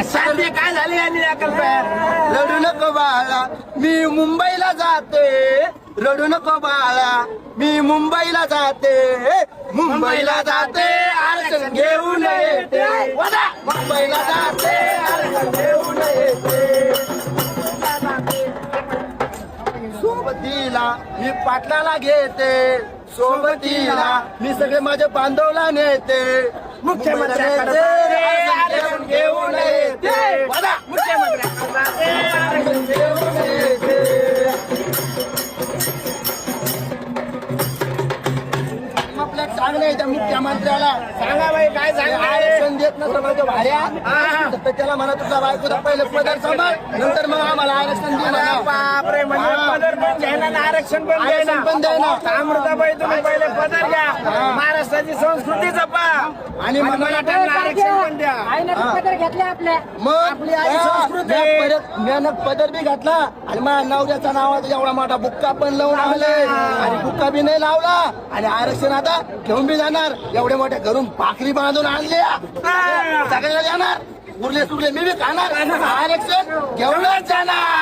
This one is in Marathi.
शांती काय झाली यांनी रडू नको बाळा मी मुंबईला जाते रडू नको बाळा मी मुंबईला जाते मुंबईला जाते आरक्षण घेऊन येते मुंबईला जाते आरक्षण घेऊन येते सोबतीला मी पाटलाला घेते सोबतीला मी सगळे माझे बांधवला नेते मुख्यमंत्र्याकडे आरक्षण घेऊन येते मुख्यमंत्र्याकडे आरक्षण घेऊन येते आपल्या चांगले त्या मुख्यमंत्र्याला सांगा बाई काय सांगा आरक्षण देत नसतं माझ्या भाड्या तर त्याला म्हणा तुझा बायकोचा पहिले पदर सांभाळ नंतर मग आम्हाला आरक्षण दे बापरे पदर पण घ्यायला आरक्षण पण द्यायला अमृताबाई तुम्ही पहिले पदर घ्या महाराष्ट्राची संस्कृती जपा आणि मराठ्यांना आरक्षण पण द्या पदर घेतले आपल्या मग आपली आई संस्कृती मेहनत पदर बी घातला आणि माझ्या नवऱ्याचा नावाचा एवढा मोठा बुक्का पण लावून आले आणि बुक्का बी नाही लावला आणि आरक्षण आता घेऊन बी जाणार एवढ्या मोठ्या घरून भाकरी बांधून आणल्या सगळ्याला जाणार उरले सुरले मी बी खाणार आरक्षण घेऊनच जाणार